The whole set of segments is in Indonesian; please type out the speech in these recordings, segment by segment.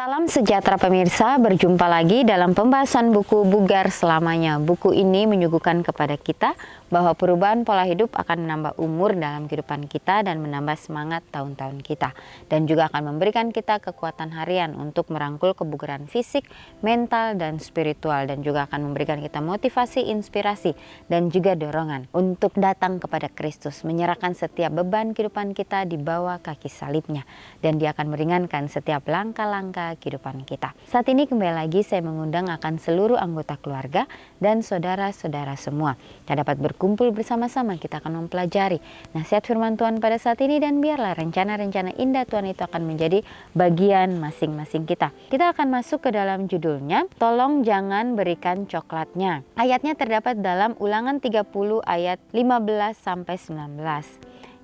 Salam sejahtera pemirsa, berjumpa lagi dalam pembahasan buku Bugar Selamanya. Buku ini menyuguhkan kepada kita bahwa perubahan pola hidup akan menambah umur dalam kehidupan kita dan menambah semangat tahun-tahun kita. Dan juga akan memberikan kita kekuatan harian untuk merangkul kebugaran fisik, mental, dan spiritual. Dan juga akan memberikan kita motivasi, inspirasi, dan juga dorongan untuk datang kepada Kristus. Menyerahkan setiap beban kehidupan kita di bawah kaki salibnya. Dan dia akan meringankan setiap langkah-langkah kehidupan kita. Saat ini kembali lagi saya mengundang akan seluruh anggota keluarga dan saudara-saudara semua. Kita dapat berkumpul bersama-sama, kita akan mempelajari nasihat firman Tuhan pada saat ini, dan biarlah rencana-rencana indah Tuhan itu akan menjadi bagian masing-masing kita. Kita akan masuk ke dalam judulnya, tolong jangan berikan coklatnya. Ayatnya terdapat dalam Ulangan 30 ayat 15-19.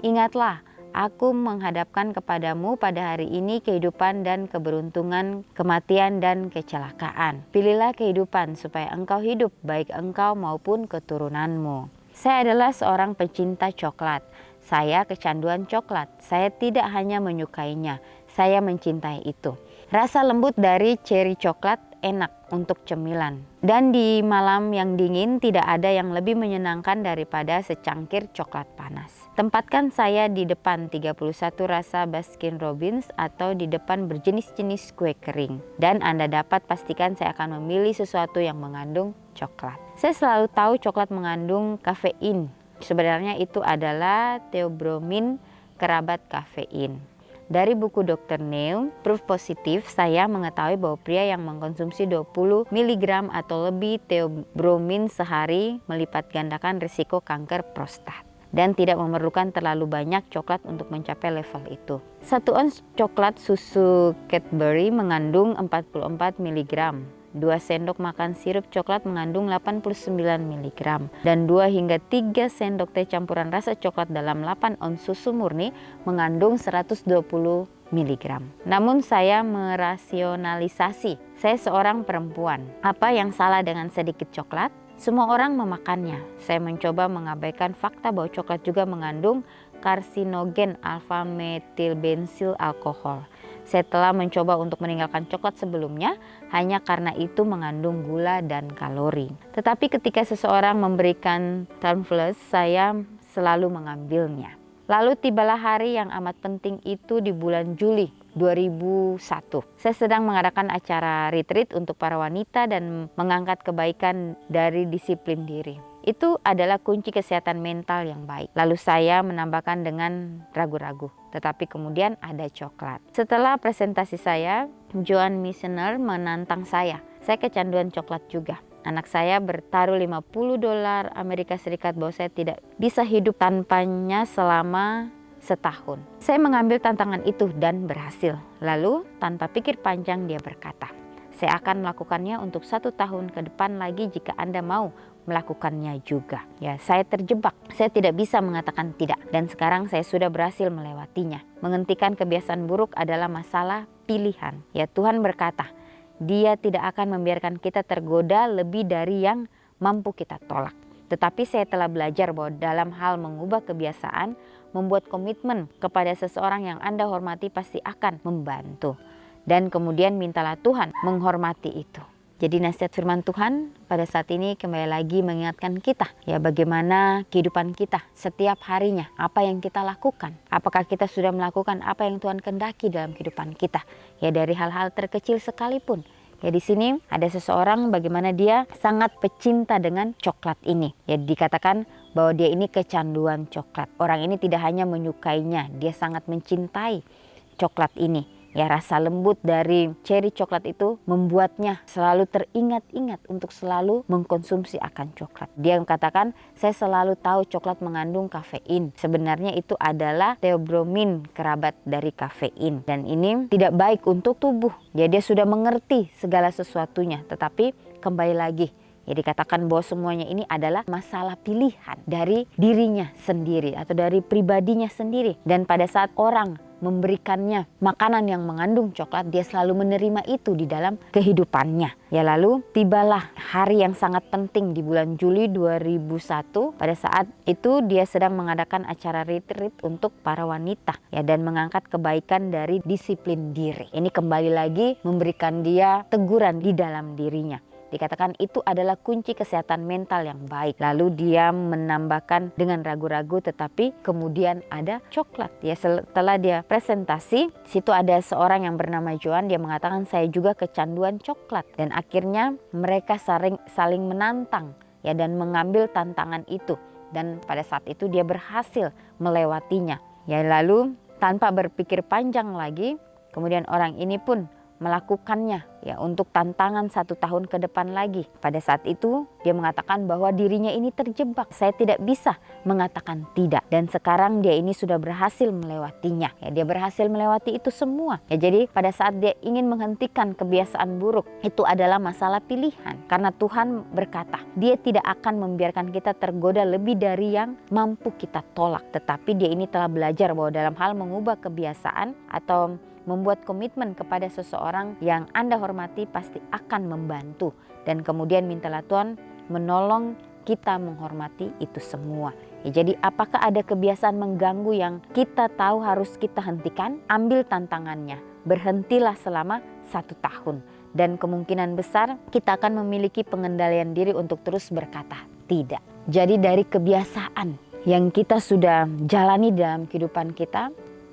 Ingatlah, aku menghadapkan kepadamu pada hari ini kehidupan dan keberuntungan, kematian dan kecelakaan. Pilihlah kehidupan supaya engkau hidup, baik engkau maupun keturunanmu. Saya adalah seorang pecinta coklat. Saya kecanduan coklat. Saya tidak hanya menyukainya, saya mencintai itu. Rasa lembut dari ceri coklat enak untuk cemilan. Dan di malam yang dingin tidak ada yang lebih menyenangkan daripada secangkir coklat panas. Tempatkan saya di depan 31 rasa Baskin Robbins atau di depan berjenis-jenis kue kering. Dan Anda dapat pastikan saya akan memilih sesuatu yang mengandung coklat. Saya selalu tahu coklat mengandung kafein. Sebenarnya itu adalah theobromine, kerabat kafein. Dari buku Dr. Neil, Proof Positif, saya mengetahui bahwa pria yang mengkonsumsi 20 mg atau lebih theobromine sehari melipat gandakan risiko kanker prostat. Dan tidak memerlukan terlalu banyak coklat untuk mencapai level itu. 1 ons coklat susu Cadbury mengandung 44 mg. 2 sendok makan sirup coklat mengandung 89 mg. Dan 2 hingga 3 sendok teh campuran rasa coklat dalam 8 ons susu murni mengandung 120 mg. Namun saya merasionalisasi. Saya seorang perempuan. Apa yang salah dengan sedikit coklat? Semua orang memakannya. Saya mencoba mengabaikan fakta bahwa coklat juga mengandung karsinogen alfa-metilbensil alkohol. Saya telah mencoba untuk meninggalkan coklat sebelumnya hanya karena itu mengandung gula dan kalori. Tetapi ketika seseorang memberikan Cornflakes, saya selalu mengambilnya. Lalu tibalah hari yang amat penting itu di bulan Juli 2001. Saya sedang mengadakan acara retreat untuk para wanita dan mengangkat kebaikan dari disiplin diri. Itu adalah kunci kesehatan mental yang baik. Lalu saya menambahkan dengan ragu-ragu. Tetapi kemudian ada coklat. Setelah presentasi saya, Joan Missioner menantang saya. Saya kecanduan coklat juga. Anak saya bertaruh $50 Amerika Serikat bahwa saya tidak bisa hidup tanpanya selama setahun. Saya mengambil tantangan itu dan berhasil. Lalu tanpa pikir panjang dia berkata, saya akan melakukannya untuk 1 tahun ke depan lagi jika Anda mau melakukannya juga. Ya, saya terjebak. Saya tidak bisa mengatakan tidak. Dan sekarang saya sudah berhasil melewatinya. Menghentikan kebiasaan buruk adalah masalah pilihan. Ya, Tuhan berkata, Dia tidak akan membiarkan kita tergoda lebih dari yang mampu kita tolak. Tetapi saya telah belajar bahwa dalam hal mengubah kebiasaan, membuat komitmen kepada seseorang yang Anda hormati pasti akan membantu. Dan kemudian mintalah Tuhan menghormati itu. Jadi nasihat firman Tuhan pada saat ini kembali lagi mengingatkan kita ya bagaimana kehidupan kita setiap harinya, apa yang kita lakukan. Apakah kita sudah melakukan apa yang Tuhan kehendaki dalam kehidupan kita? Ya dari hal-hal terkecil sekalipun. Ya di sini ada seseorang bagaimana dia sangat pecinta dengan coklat ini. Ya dikatakan bahwa dia ini kecanduan coklat. Orang ini tidak hanya menyukainya, dia sangat mencintai coklat ini. Ya rasa lembut dari ceri coklat itu membuatnya selalu teringat-ingat untuk selalu mengkonsumsi akan coklat. Dia mengatakan, saya selalu tahu coklat mengandung kafein. Sebenarnya itu adalah theobromine, kerabat dari kafein. Dan ini tidak baik untuk tubuh. Ya dia sudah mengerti segala sesuatunya. Tetapi kembali lagi, ya dikatakan bahwa semuanya ini adalah masalah pilihan dari dirinya sendiri atau dari pribadinya sendiri. Dan pada saat orang memberikannya makanan yang mengandung coklat, dia selalu menerima itu di dalam kehidupannya. Ya, lalu tibalah hari yang sangat penting di bulan Juli 2001. Pada saat itu dia sedang mengadakan acara retreat untuk para wanita, ya, dan mengangkat kebaikan dari disiplin diri. Ini kembali lagi memberikan dia teguran di dalam dirinya. Dikatakan itu adalah kunci kesehatan mental yang baik. Lalu dia menambahkan dengan ragu-ragu, tetapi kemudian ada coklat. Ya, setelah dia presentasi, situ ada seorang yang bernama Joan, dia mengatakan saya juga kecanduan coklat. Dan akhirnya mereka saling menantang, ya, dan mengambil tantangan itu. Dan pada saat itu dia berhasil melewatinya. Ya, lalu tanpa berpikir panjang lagi, kemudian orang ini pun melakukannya, ya, untuk tantangan 1 tahun ke depan lagi. Pada saat itu dia mengatakan bahwa dirinya ini terjebak, saya tidak bisa mengatakan tidak, dan sekarang dia ini sudah berhasil melewatinya. Ya, dia berhasil melewati itu semua. Ya, jadi pada saat dia ingin menghentikan kebiasaan buruk, itu adalah masalah pilihan, karena Tuhan berkata dia tidak akan membiarkan kita tergoda lebih dari yang mampu kita tolak. Tetapi dia ini telah belajar bahwa dalam hal mengubah kebiasaan atau membuat komitmen kepada seseorang yang Anda hormati pasti akan membantu. Dan kemudian mintalah Tuhan menolong kita menghormati itu semua. Ya, jadi apakah ada kebiasaan mengganggu yang kita tahu harus kita hentikan? Ambil tantangannya, berhentilah selama 1 tahun. Dan kemungkinan besar kita akan memiliki pengendalian diri untuk terus berkata tidak. Jadi dari kebiasaan yang kita sudah jalani dalam kehidupan kita,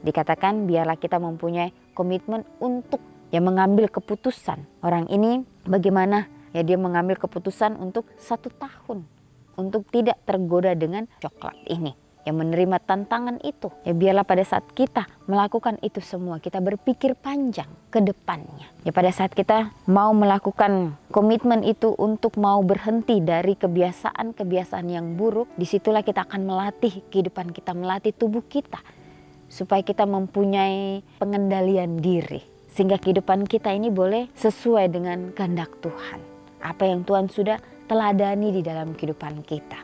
dikatakan biarlah kita mempunyai komitmen untuk mengambil keputusan. Orang ini bagaimana? Ya, dia mengambil keputusan untuk 1 tahun untuk tidak tergoda dengan coklat ini. Ya, menerima tantangan itu. Ya, biarlah pada saat kita melakukan itu semua, kita berpikir panjang ke depannya. Ya, pada saat kita mau melakukan komitmen itu untuk mau berhenti dari kebiasaan-kebiasaan yang buruk, disitulah kita akan melatih kehidupan kita, melatih tubuh kita, supaya kita mempunyai pengendalian diri. Sehingga kehidupan kita ini boleh sesuai dengan kehendak Tuhan. Apa yang Tuhan sudah teladani di dalam kehidupan kita.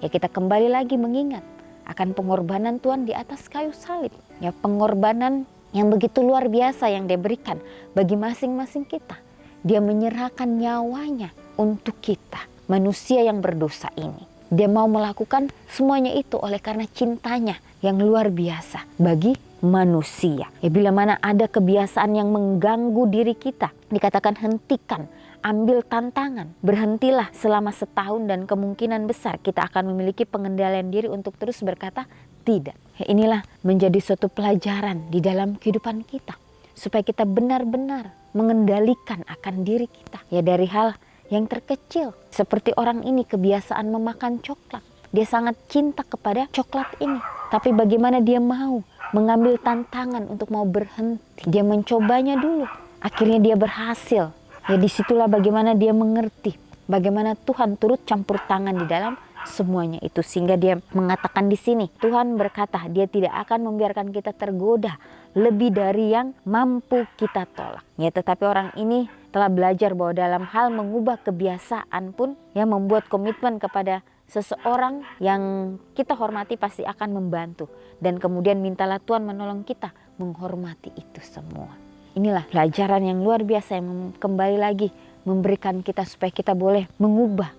Ya, kita kembali lagi mengingat akan pengorbanan Tuhan di atas kayu salib. Ya, pengorbanan yang begitu luar biasa yang dia berikan bagi masing-masing kita. Dia menyerahkan nyawanya untuk kita, manusia yang berdosa ini. Dia mau melakukan semuanya itu oleh karena cintanya yang luar biasa bagi manusia. Ya, bila mana ada kebiasaan yang mengganggu diri kita, dikatakan hentikan, ambil tantangan, berhentilah selama 1 tahun, dan kemungkinan besar kita akan memiliki pengendalian diri untuk terus berkata tidak. Ya, inilah menjadi suatu pelajaran di dalam kehidupan kita, supaya kita benar-benar mengendalikan akan diri kita. Ya, dari hal yang terkecil, seperti orang ini kebiasaan memakan coklat. Dia sangat cinta kepada coklat ini. Tapi bagaimana dia mau mengambil tantangan untuk mau berhenti. Dia mencobanya dulu. Akhirnya dia berhasil. Ya, disitulah bagaimana dia mengerti bagaimana Tuhan turut campur tangan di dalam semuanya itu. Sehingga dia mengatakan di sini, Tuhan berkata dia tidak akan membiarkan kita tergoda lebih dari yang mampu kita tolak. Ya, tetapi orang ini telah belajar bahwa dalam hal mengubah kebiasaan pun, yang membuat komitmen kepada seseorang yang kita hormati pasti akan membantu. Dan kemudian mintalah Tuhan menolong kita menghormati itu semua. Inilah pelajaran yang luar biasa yang kembali lagi memberikan kita supaya kita boleh mengubah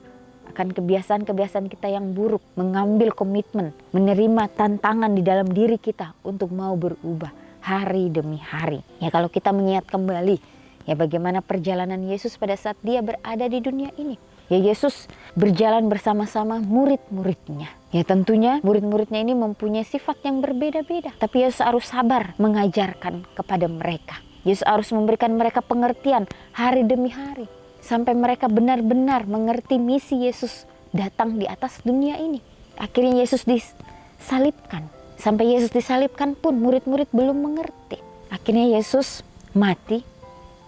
akan kebiasaan-kebiasaan kita yang buruk, mengambil komitmen, menerima tantangan di dalam diri kita untuk mau berubah hari demi hari. Ya, kalau kita mengingat kembali ya bagaimana perjalanan Yesus pada saat dia berada di dunia ini. Ya, Yesus berjalan bersama-sama murid-muridnya. Ya, tentunya murid-muridnya ini mempunyai sifat yang berbeda-beda. Tapi Yesus harus sabar mengajarkan kepada mereka. Yesus harus memberikan mereka pengertian hari demi hari. Sampai mereka benar-benar mengerti misi Yesus datang di atas dunia ini. Akhirnya Yesus disalibkan. Sampai Yesus disalibkan pun murid-murid belum mengerti. Akhirnya Yesus mati.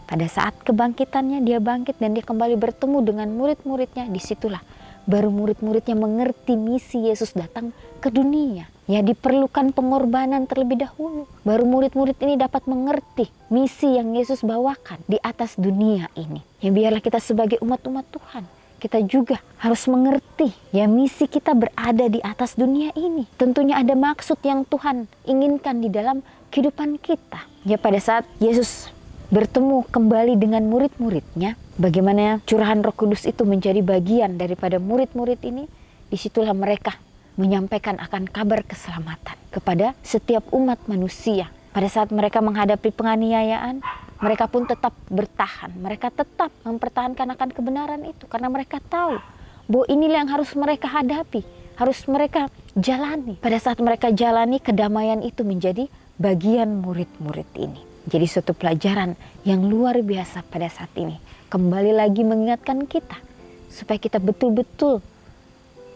Pada saat kebangkitannya dia bangkit dan dia kembali bertemu dengan murid-muridnya. Disitulah baru murid-muridnya mengerti misi Yesus datang ke dunia. Ya, diperlukan pengorbanan terlebih dahulu. Baru murid-murid ini dapat mengerti misi yang Yesus bawakan di atas dunia ini. Ya, biarlah kita sebagai umat-umat Tuhan, kita juga harus mengerti ya misi kita berada di atas dunia ini. Tentunya ada maksud yang Tuhan inginkan di dalam kehidupan kita. Ya, pada saat Yesus bertemu kembali dengan murid-muridnya, bagaimana curahan Roh Kudus itu menjadi bagian daripada murid-murid ini, disitulah mereka menyampaikan akan kabar keselamatan kepada setiap umat manusia. Pada saat mereka menghadapi penganiayaan, mereka pun tetap bertahan. Mereka tetap mempertahankan akan kebenaran itu karena mereka tahu bahwa inilah yang harus mereka hadapi, harus mereka jalani. Pada saat mereka jalani, kedamaian itu menjadi bagian murid-murid ini. Jadi suatu pelajaran yang luar biasa pada saat ini. Kembali lagi mengingatkan kita supaya kita betul-betul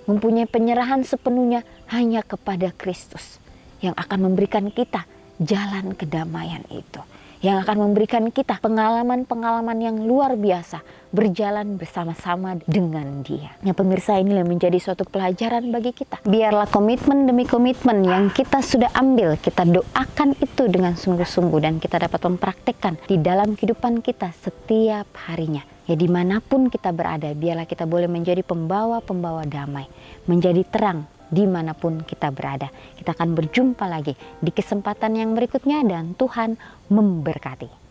mempunyai penyerahan sepenuhnya hanya kepada Kristus yang akan memberikan kita jalan kedamaian itu, yang akan memberikan kita pengalaman-pengalaman yang luar biasa berjalan bersama-sama dengan Dia. Ya pemirsa, inilah menjadi suatu pelajaran bagi kita. Biarlah komitmen demi komitmen yang kita sudah ambil, kita doakan itu dengan sungguh-sungguh dan kita dapat mempraktekkan di dalam kehidupan kita setiap harinya. Ya dimanapun kita berada, biarlah kita boleh menjadi pembawa-pembawa damai, menjadi terang dimanapun kita berada. Kita akan berjumpa lagi di kesempatan yang berikutnya dan Tuhan memberkati.